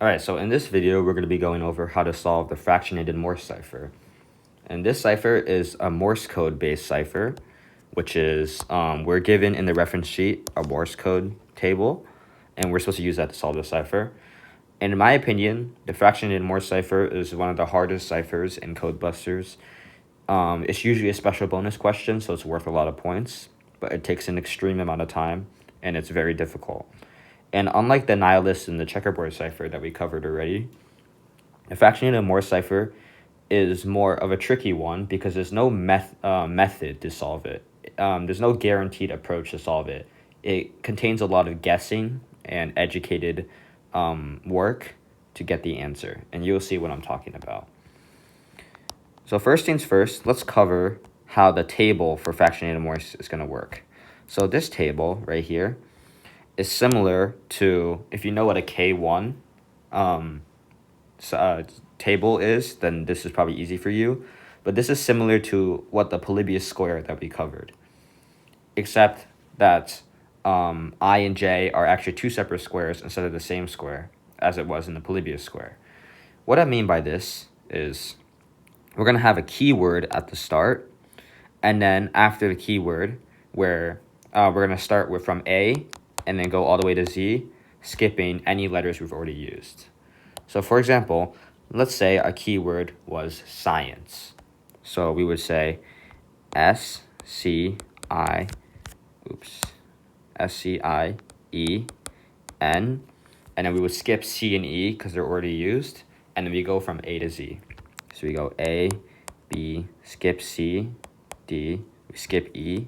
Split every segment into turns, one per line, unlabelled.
Alright, so in this video, we're going to be going over how to solve the fractionated Morse cipher. And this cipher is a Morse code based cipher, which is, we're given in the reference sheet a Morse code table, and we're supposed to use that to solve the cipher. And in my opinion, the fractionated Morse cipher is one of the hardest ciphers in Codebusters. It's usually a special bonus question, so it's worth a lot of points, but it takes an extreme amount of time, and it's very difficult. And unlike the nihilist and the checkerboard cipher that we covered already, the fractionated Morse cipher is more of a tricky one because there's no method to solve it. There's no guaranteed approach to solve it. It contains a lot of guessing and educated work to get the answer, and you'll see what I'm talking about. So first things first, let's cover how the table for fractionated Morse is going to work. So this table right here is similar to, if you know what a K1 table is, then this is probably easy for you. But this is similar to what the Polybius square that we covered, except that I and J are actually two separate squares instead of the same square as it was in the Polybius square. What I mean by this is we're going to have a keyword at the start, and then after the keyword, where we're going to start with from A and then go all the way to Z, skipping any letters we've already used. So for example, let's say our keyword was science. So we would say S-C-I-E-N, and then we would skip C and E because they're already used, and then we go from A to Z. So we go A, B, skip C, D, we skip E,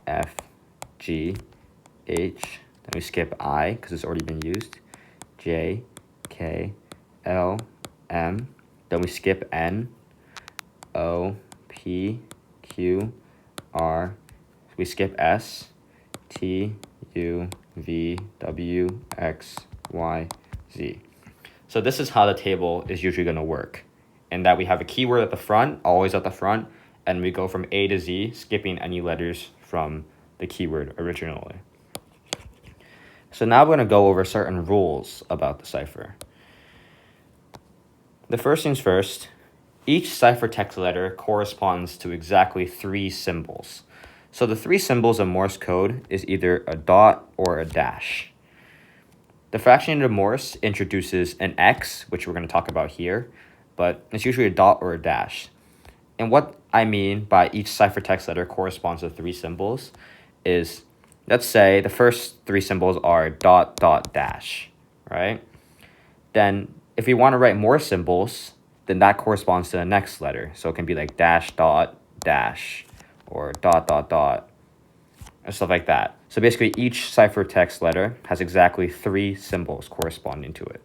F, G, H, then we skip I because it's already been used, J, K, L, M, then we skip N, O, P, Q, R, we skip S, T, U, V, W, X, Y, Z. So this is how the table is usually going to work, in that we have a keyword at the front, always at the front, and we go from A to Z, skipping any letters from the keyword originally. So now we're going to go over certain rules about the cipher. The first things first, each ciphertext letter corresponds to exactly 3 symbols. So the 3 symbols of Morse code is either a dot or a dash. The fractionated Morse introduces an X, which we're going to talk about here, but it's usually a dot or a dash. And what I mean by each ciphertext letter corresponds to 3 symbols is, let's say the first 3 symbols are dot, dot, dash, right? Then if we want to write more symbols, then that corresponds to the next letter. So it can be like dash, dot, dash, or dot, dot, dot, and stuff like that. So basically each ciphertext letter has exactly 3 symbols corresponding to it.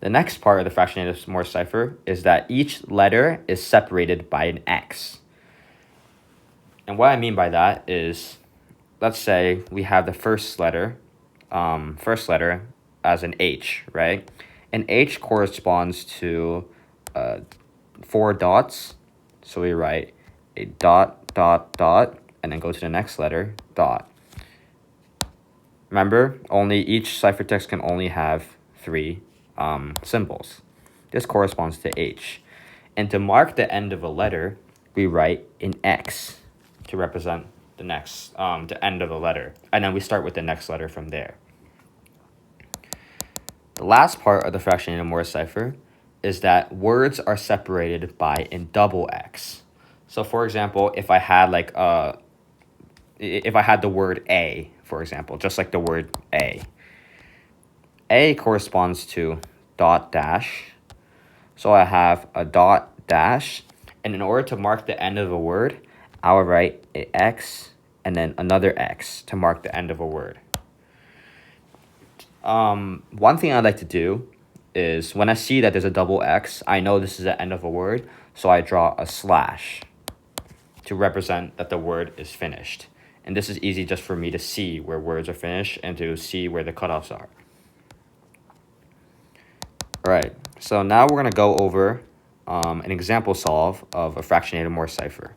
The next part of the fractionated Morse cipher is that each letter is separated by an X. And what I mean by that is, let's say we have the first letter as an H, right? And H corresponds to 4 dots. So we write a dot, dot, dot, and then go to the next letter, dot. Remember, each ciphertext can only have 3 symbols. This corresponds to H. And to mark the end of a letter, we write an X to represent the next, the end of the letter. And then we start with the next letter from there. The last part of the fractionated Morse cipher is that words are separated by a double X. So for example, if I had the word A, for example, just like the word A corresponds to dot dash. So I have a dot dash, and in order to mark the end of a word, I would write an X and then another X to mark the end of a word. One thing I like to do is when I see that there's a double X, I know this is the end of a word, so I draw a slash to represent that the word is finished. And this is easy just for me to see where words are finished and to see where the cutoffs are. All right, so now we're going to go over an example solve of a fractionated Morse cipher.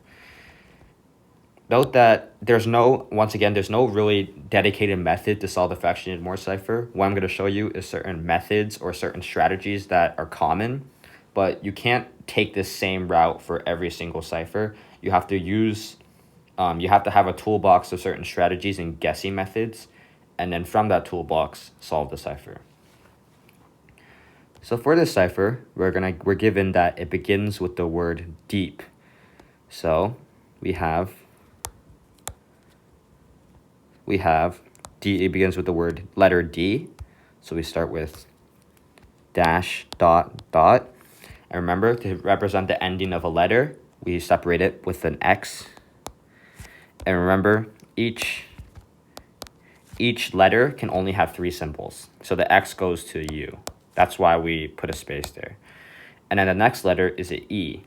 Note that there's no really dedicated method to solve the fractionated Morse cipher. What I'm going to show you is certain methods or certain strategies that are common, but you can't take this same route for every single cipher. You have to have a toolbox of certain strategies and guessing methods, and then from that toolbox, solve the cipher. So for this cipher, we're given that it begins with the word deep. So we have D. It begins with the letter D. So we start with dash dot dot. And remember, to represent the ending of a letter, we separate it with an X. And remember, each letter can only have 3 symbols. So the X goes to U. That's why we put a space there. And then the next letter is an E.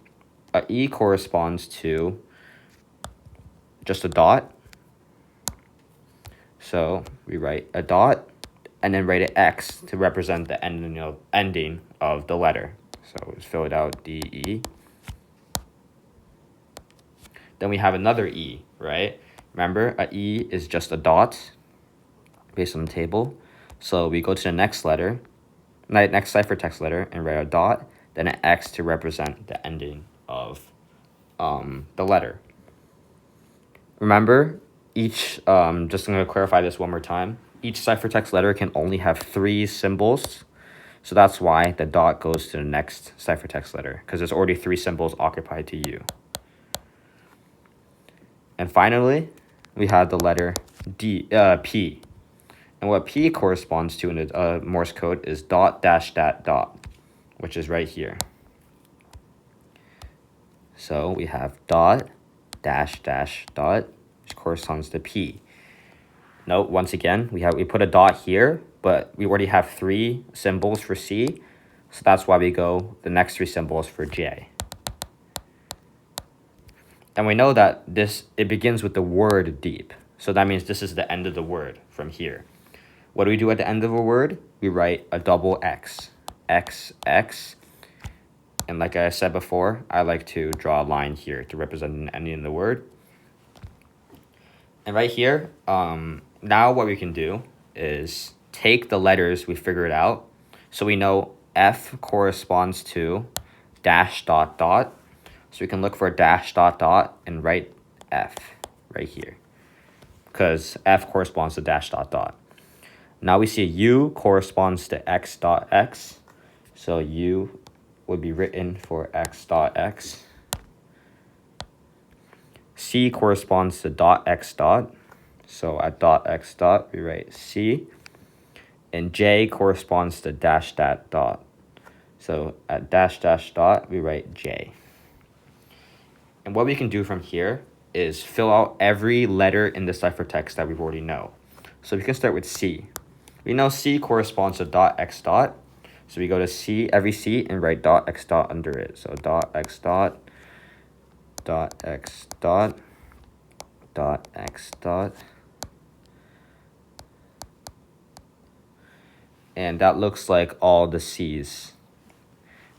A E corresponds to just a dot. So we write a dot and then write an X to represent the ending of the letter. So let's fill it out, D-E. Then we have another E, right? Remember, a E is just a dot based on the table. So we go to the next ciphertext letter and write a dot, then an X to represent the ending of the letter. Remember, just I'm going to clarify this one more time. Each ciphertext letter can only have 3 symbols. So that's why the dot goes to the next ciphertext letter, because there's already 3 symbols occupied to U. And finally, we have the letter P. And what P corresponds to in the Morse code is dot dash dot, which is right here. So we have dot dash dash dot, which corresponds to P. Note, once again, we put a dot here, but we already have 3 symbols for C. So that's why we go the next 3 symbols for J. And we know that it begins with the word deep. So that means this is the end of the word from here. What do we do at the end of a word? We write a double X. X, X. And like I said before, I like to draw a line here to represent an ending of the word. And right here, now what we can do is take the letters we figured out. So we know F corresponds to dash dot dot. So we can look for dash dot dot and write F right here, because F corresponds to dash dot dot. Now we see U corresponds to X dot X. So U would be written for X dot X. C corresponds to dot X dot. So at dot X dot, we write C. And J corresponds to dash dot dot. So at dash dash dot, we write J. And what we can do from here is fill out every letter in the ciphertext that we already know. So we can start with C. We know C corresponds to dot X dot. So we go to every C and write dot X dot under it. So dot X dot, dot X dot, dot X dot. And that looks like all the C's.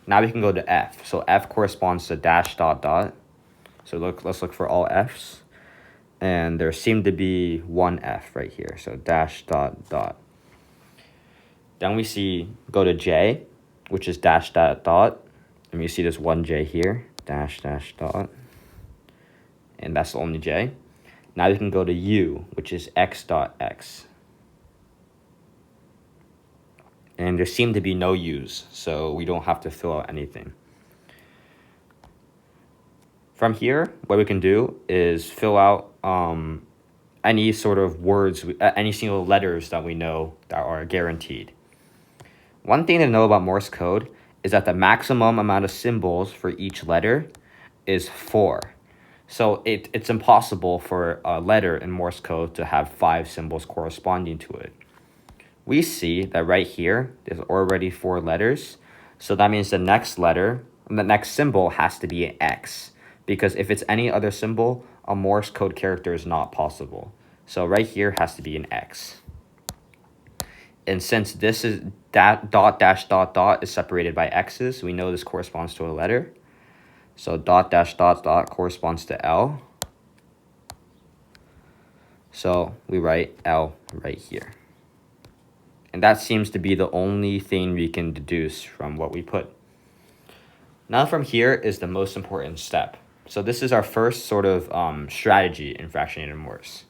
Now we can go to F. So F corresponds to dash dot dot. So let's look for all F's. And there seemed to be one F right here. So dash dot dot. Then we go to J, which is dash dot dot. And we see this one J here, dash dash dot. And that's the only J. Now we can go to U, which is X dot X. And there seem to be no U's, so we don't have to fill out anything. From here, what we can do is fill out any sort of words, any single letters that we know that are guaranteed. One thing to know about Morse code is that the maximum amount of symbols for each letter is 4. So it's impossible for a letter in Morse code to have 5 symbols corresponding to it. We see that right here, there's already 4 letters. So that means the next symbol has to be an X. Because if it's any other symbol, a Morse code character is not possible. So right here has to be an X. And since this is dot dash dot dot is separated by X's, we know this corresponds to a letter. So dot dash dot dot corresponds to L. So we write L right here. And that seems to be the only thing we can deduce from what we put. Now from here is the most important step. So this is our first sort of strategy in fractionated Morse.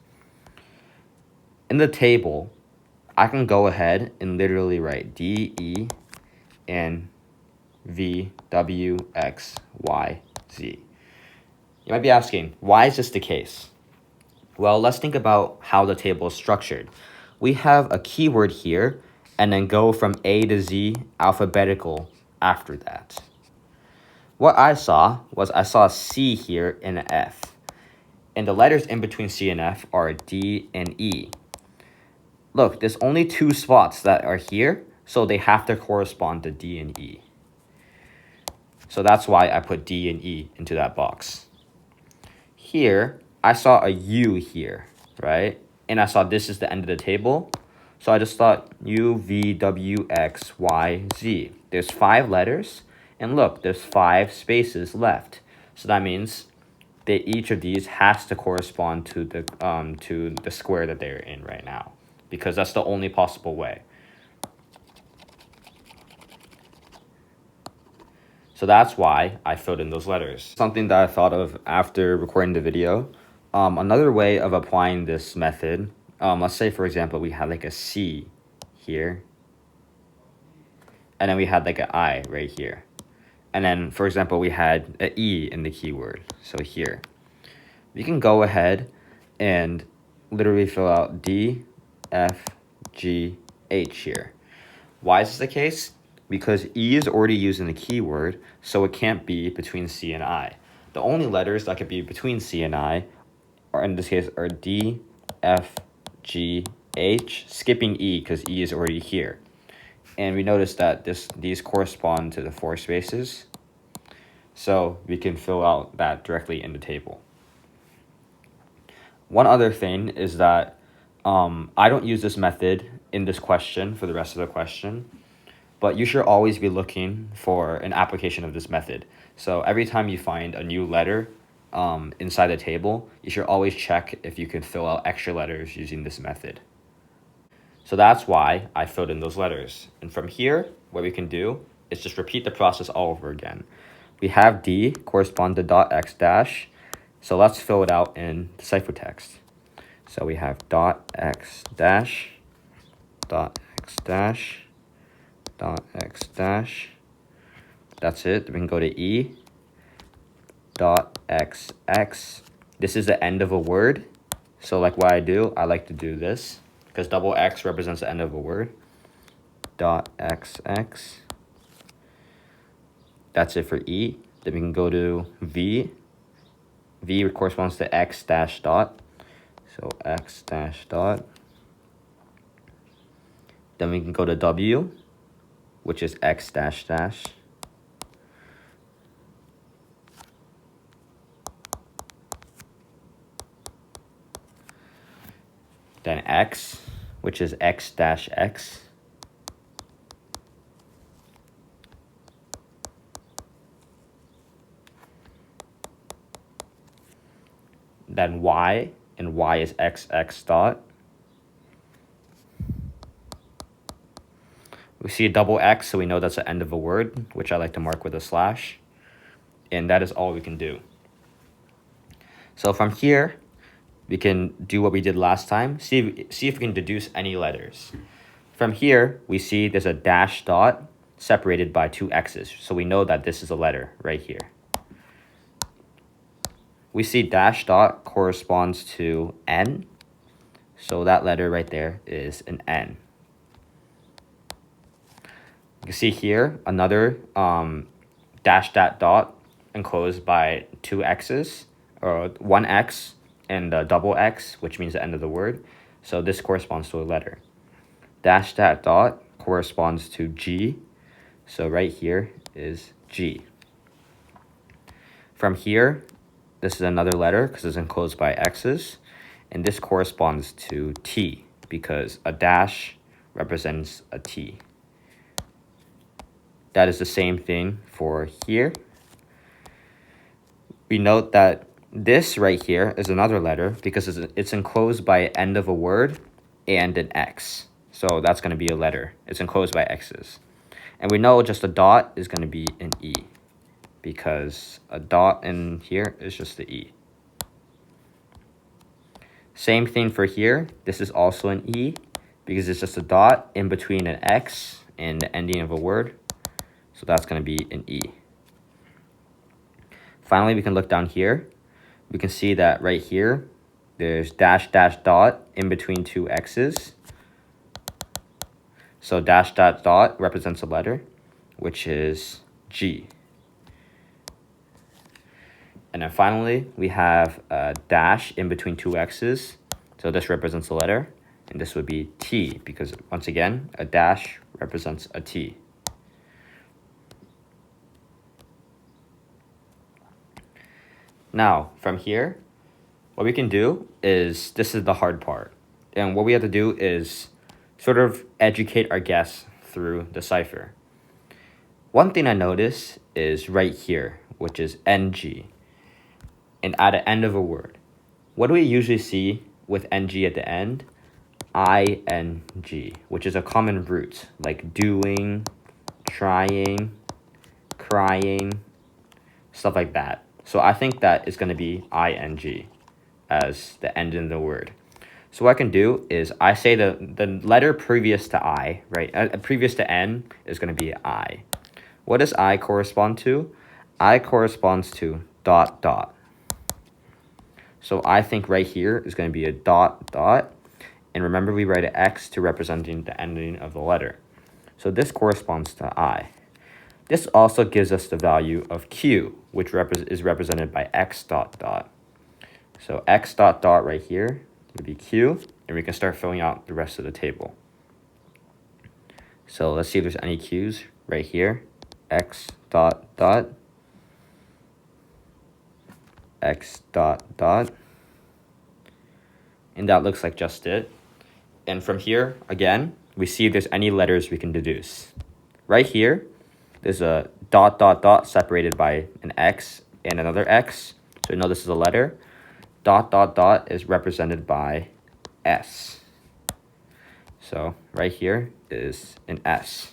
In the table, I can go ahead and literally write D, E, and V, W, X, Y, Z. You might be asking, why is this the case? Well, let's think about how the table is structured. We have a keyword here, and then go from A to Z alphabetical after that. What I saw was I saw a C here and an F. And the letters in between C and F are D and E. Look, there's only two spots that are here, so they have to correspond to D and E. So that's why I put D and E into that box. Here, I saw a U here, right? And I saw this is the end of the table. So I just thought U, V, W, X, Y, Z. There's 5 letters. And look, there's 5 spaces left. So that means that each of these has to correspond to the square that they're in right now, because that's the only possible way. So that's why I filled in those letters. Something that I thought of after recording the video. Another way of applying this method, let's say, for example, we had like a C here, and then we had like an I right here. And then, for example, we had an E in the keyword, so here. We can go ahead and literally fill out D, F, G, H here. Why is this the case? Because E is already used in the keyword, so it can't be between C and I. The only letters that could be between C and I, are in this case, are D, F, G, H, skipping E because E is already here. And we notice that these correspond to the 4 spaces, so we can fill out that directly in the table. One other thing is that I don't use this method in this question for the rest of the question, but you should always be looking for an application of this method. So every time you find a new letter inside the table, you should always check if you can fill out extra letters using this method. So that's why I filled in those letters. And from here, what we can do is just repeat the process all over again. We have D correspond to dot X dash. So let's fill it out in the ciphertext. So we have dot X dash, dot X dash, dot X dash. That's it. We can go to E, dot X X. This is the end of a word. So like what I do, I like to do this, because double X represents the end of a word. Dot XX. That's it for E. Then we can go to V. V corresponds to X dash dot. So X dash dot. Then we can go to W, which is X dash dash. Then X, which is X dash X. Then Y, and Y is XX dot. We see a double X, so we know that's the end of a word, which I like to mark with a slash. And that is all we can do. So from here, we can do what we did last time. See if we can deduce any letters. From here, we see there's a dash dot separated by 2 X's. So we know that this is a letter right here. We see dash dot corresponds to N. So that letter right there is an N. You can see here another dash dot enclosed by 2 X's, or 1 X and a double X, which means the end of the word. So this corresponds to a letter. Dash dot corresponds to G. So right here is G. From here, this is another letter because it's enclosed by X's. And this corresponds to T because a dash represents a T. That is the same thing for here. We note that This right here is another letter because it's enclosed by end of a word and an X. So that's going to be a letter. It's enclosed by X's. And we know just a dot is going to be an E because a dot in here is just the E. Same thing for here. This is also an E because it's just a dot in between an X and the ending of a word. So that's going to be an E. Finally, we can look down here. We can see that right here, there's dash dash dot in between two X's. So dash dot dot represents a letter, which is G. And then finally, we have a dash in between two X's. So this represents a letter, and this would be T, because once again, a dash represents a T. Now, from here, what we can do is, this is the hard part. And what we have to do is sort of educate our guests through the cipher. One thing I notice is right here, which is NG, and at the end of a word. What do we usually see with NG at the end? ING, which is a common root, like doing, trying, crying, stuff like that. So I think that is going to be ING as the end of the word. So what I can do is I say the letter previous to I, right? Previous to N is going to be I. What does I correspond to? I corresponds to dot dot. So I think right here is going to be a dot dot. And remember, we write an X to representing the ending of the letter. So this corresponds to I. This also gives us the value of Q, which is represented by X dot dot. So X dot dot right here would be Q, and we can start filling out the rest of the table. So let's see if there's any Q's right here. X dot dot. X dot dot. And that looks like just it. And from here, again, we see if there's any letters we can deduce. Right here, there's a dot dot dot separated by an X and another X. So we know this is a letter. Dot dot dot is represented by S. So right here is an S.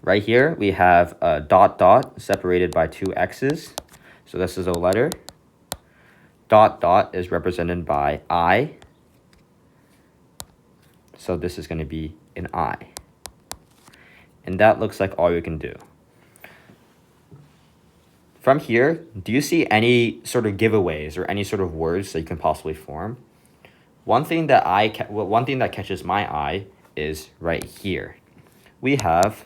Right here, we have a dot dot separated by two X's. So this is a letter. Dot dot is represented by I. So this is going to be an I. And that looks like all we can do. From here, do you see any sort of giveaways or any sort of words that you can possibly form? One thing that catches my eye is right here. We have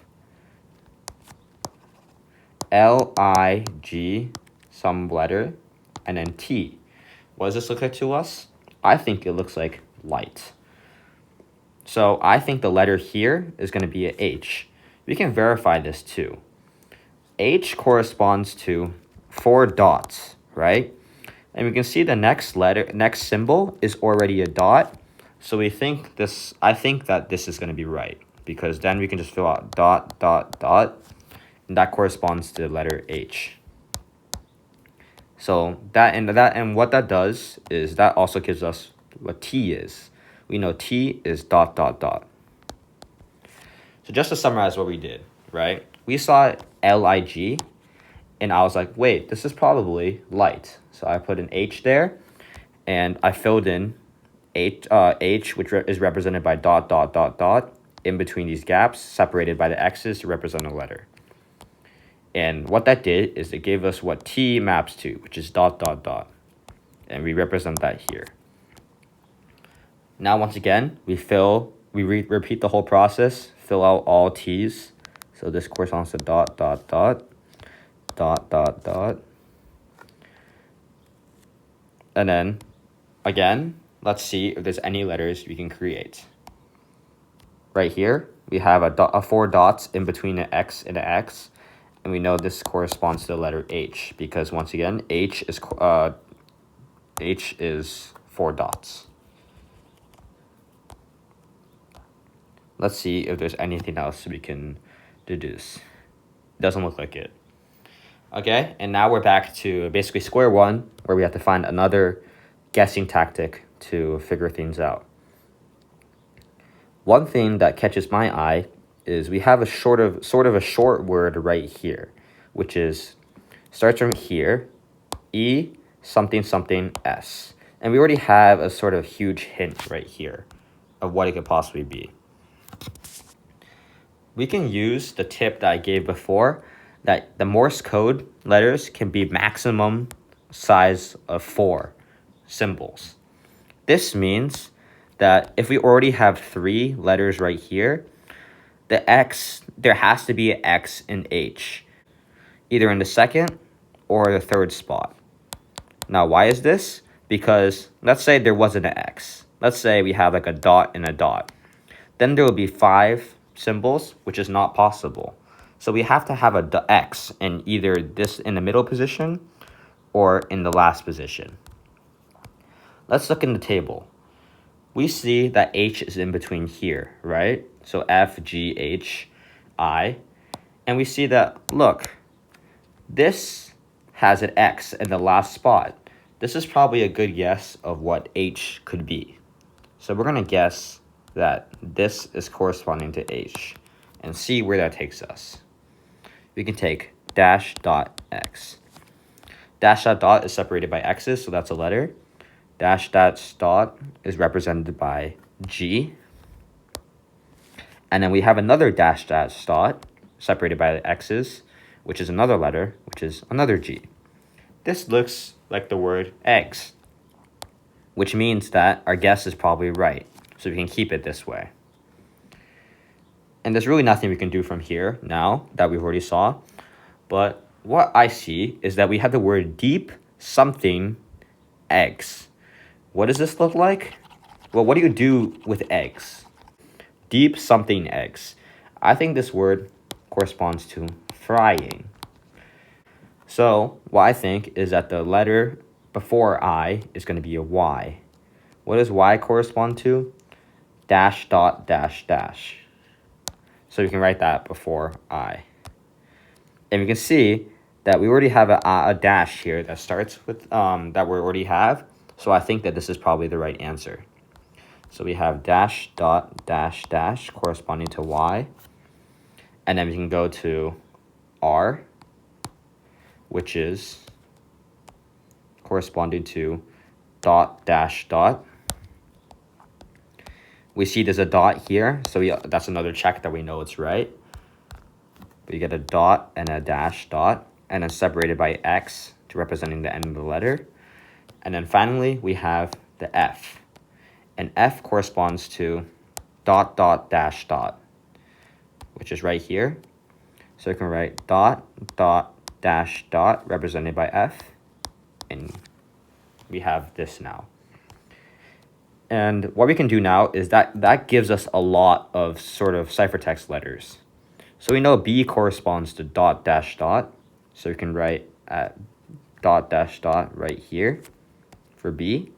L-I-G, some letter, and then T. What does this look like to us? I think it looks like light. So I think the letter here is going to be a H. We can verify this too. H corresponds to 4 dots, right? And we can see the next symbol is already a dot. So I think that this is going to be right, because then we can just fill out dot, dot, dot, and that corresponds to the letter H. So what that does is that also gives us what T is. We know T is dot, dot, dot. So just to summarize what we did, right? We saw L-I-G, and I was like, wait, this is probably light. So I put an H there, and I filled in H, which is represented by dot, dot, dot, dot, in between these gaps, separated by the X's to represent a letter. And what that did is it gave us what T maps to, which is dot, dot, dot. And we represent that here. Now, once again, we repeat the whole process, fill out all T's. So this corresponds to dot, dot, dot, dot, dot, dot. And then, again, let's see if there's any letters we can create. Right here, we have a 4 dots in between an X and an X. And we know this corresponds to the letter H, because once again, H is 4 dots. Let's see if there's anything else we can deduce. Doesn't look like it. Okay, and now we're back to basically square one, where we have to find another guessing tactic to figure things out. One thing that catches my eye is we have a sort of a short word right here, which is starts from here, E something something S. And we already have a sort of huge hint right here of what it could possibly be. We can use the tip that I gave before, that the Morse code letters can be maximum size of 4 symbols. This means that if we already have 3 letters right here, the X, there has to be an X in H, either in the second or the third spot. Now, why is this? Because let's say there wasn't an X. Let's say we have like a dot and a dot. Then there will be 5 symbols, which is not possible. So we have to have a X in either this in the middle position or in the last position. Let's look in the table. We see that H is in between here, right? So F, G, H, I. And we see that, look, this has an X in the last spot. This is probably a good guess of what H could be. So we're going to guess that this is corresponding to H and see where that takes us. We can take dash dot X. Dash dot dot is separated by X's, so that's a letter. Dash dash dot is represented by G. And then we have another dash dash dot separated by the X's, which is another letter, which is another G. This looks like the word eggs, which means that our guess is probably right. So we can keep it this way. And there's really nothing we can do from here now that we've already saw. But what I see is that we have the word deep something eggs. What does this look like? Well, what do you do with eggs? Deep something eggs. I think this word corresponds to frying. So what I think is that the letter before I is going to be a Y. What does Y correspond to? Dash dot dash dash. So we can write that before I. And we can see that we already have a dash here that starts with, that we already have. So I think that this is probably the right answer. So we have dash dot dash dash corresponding to Y. And then we can go to R, which is corresponding to dot dash dot. We see there's a dot here, so that's another check that we know it's right. We get a dot and a dash dot, and then separated by X to representing the end of the letter. And then finally, we have the F. And F corresponds to dot dot dash dot, which is right here. So we can write dot dot dash dot represented by F, and we have this now. And what we can do now is that gives us a lot of sort of ciphertext letters. So we know B corresponds to dot dash dot. So we can write dot dash dot right here for B.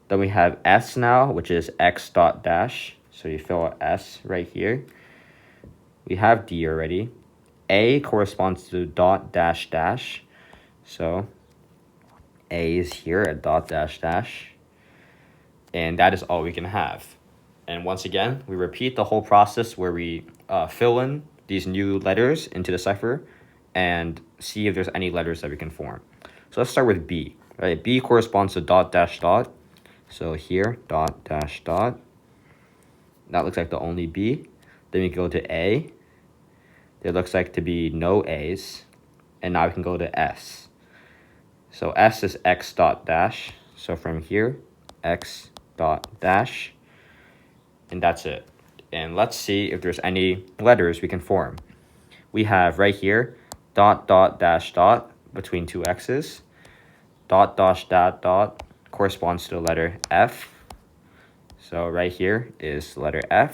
Then we have S now, which is X dot dash. So you fill out S right here. We have D already. A corresponds to dot dash dash. So A is here at dot dash dash. And that is all we can have. And once again, we repeat the whole process where we fill in these new letters into the cipher and see if there's any letters that we can form. So let's start with B. Right? B corresponds to dot dash dot. So here, dot dash dot. That looks like the only B. Then we go to A. There looks like to be no A's. And now we can go to S. So S is X dot dash. So from here, X dot dash. And that's it. And let's see if there's any letters we can form. We have right here, dot dot dash dot between two X's. Dot dash dot dot corresponds to the letter F. So right here is the letter F.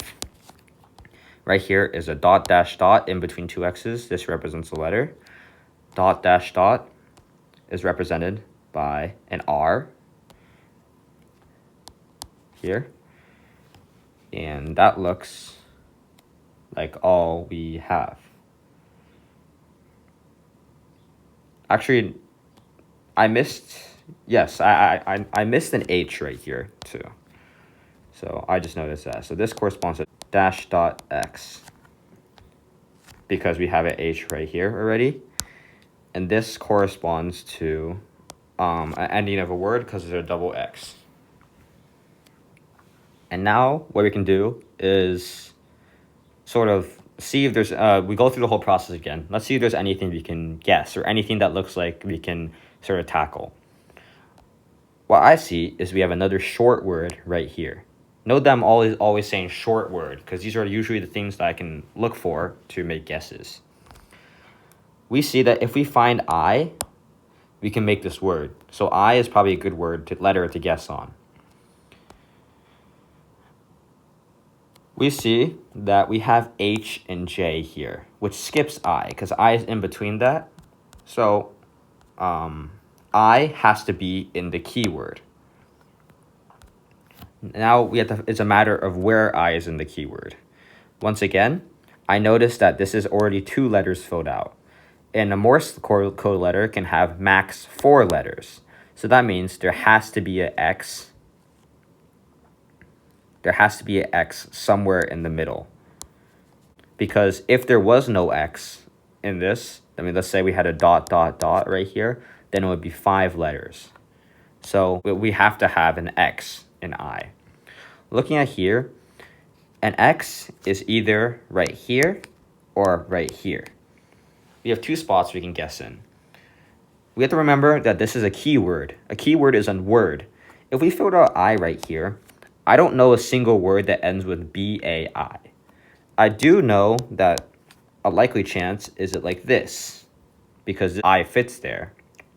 Right here is a dot dash dot in between two X's. This represents a letter. Dot dash dot is represented by an R here. And that looks like all we have. Actually, I missed, yes, I missed an H right here too. So I just noticed that. So this corresponds to dash dot X because we have an H right here already. And this corresponds to an ending of a word because there's a double X. And now what we can do is sort of see if there's, we go through the whole process again. Let's see if there's anything we can guess or anything that looks like we can sort of tackle. What I see is we have another short word right here. Note that I'm always saying short word because these are usually the things that I can look for to make guesses. We see that if we find I, we can make this word. So I is probably a good letter to guess on. We see that we have H and J here, which skips I because I is in between that. So I has to be in the keyword. Now it's a matter of where I is in the keyword. Once again, I noticed that this is already 2 letters filled out. And a Morse code letter can have max 4 letters. So that means there has to be an X. There has to be an X somewhere in the middle. Because if there was no X in this, I mean, let's say we had a dot, dot, dot right here, then it would be 5 letters. So we have to have an X in I. Looking at here, an X is either right here or right here. We have 2 spots we can guess in. We have to remember that this is a keyword. A keyword is a word. If we filled out I right here, I don't know a single word that ends with B-A-I. I do know that a likely chance is it like this, because I fits there.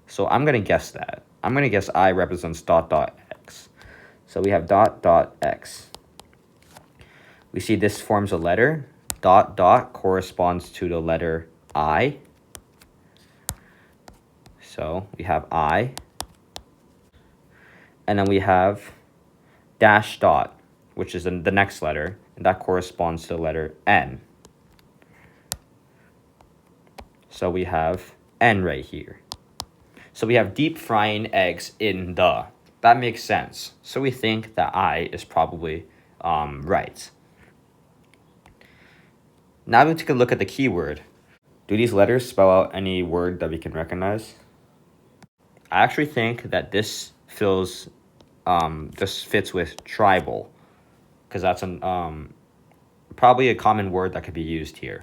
So I'm going to guess that. I'm going to guess I represents dot dot X. So we have dot dot X. We see this forms a letter. Dot dot corresponds to the letter I. So we have I. And then we have dash dot, which is the next letter, and that corresponds to the letter N. So we have N right here. So we have deep frying eggs in the. That makes sense. So we think that I is probably right. Now we take a look at the keyword. Do these letters spell out any word that we can recognize? I actually think that this fits with tribal, because that's probably a common word that could be used here.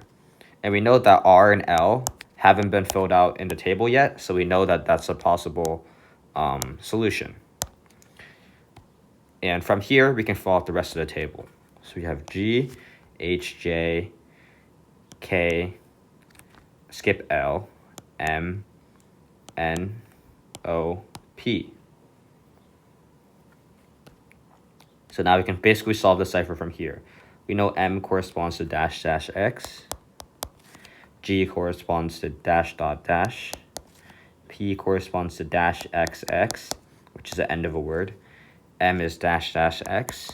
And we know that R and L haven't been filled out in the table yet, so we know that that's a possible solution. And from here, we can fill out the rest of the table. So we have G, H, J, K, skip L, M, N, O, P. So now we can basically solve the cipher from here. We know M corresponds to dash dash X. G corresponds to dash dot dash. P corresponds to dash XX, which is the end of a word. M is dash dash X.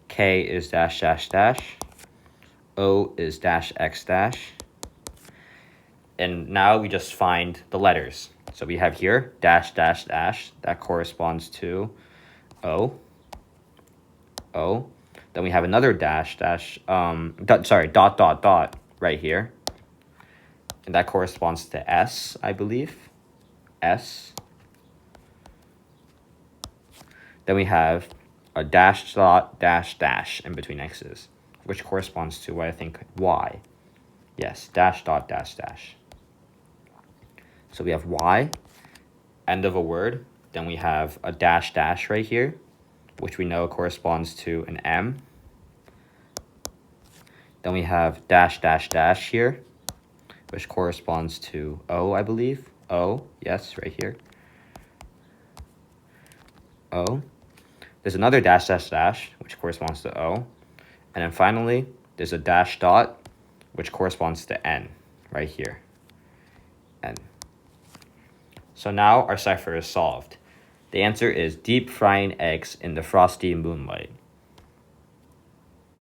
K is dash dash dash. O is dash X dash. And now we just find the letters. So we have here dash dash dash. That corresponds to O. O. Then we have another dash dash. Dot dot dot right here. And that corresponds to S, I believe. S. Then we have a dash dot dash dash in between X's, which corresponds to what I think Y. Yes, dash dot dash dash. So we have Y, end of a word. Then we have a dash dash right here, which we know corresponds to an M. Then we have dash dash dash here, which corresponds to O, I believe. O, yes, right here. O. There's another dash dash dash, which corresponds to O. And then finally, there's a dash dot, which corresponds to N, right here. N. So now our cipher is solved. The answer is deep frying eggs in the frosty moonlight.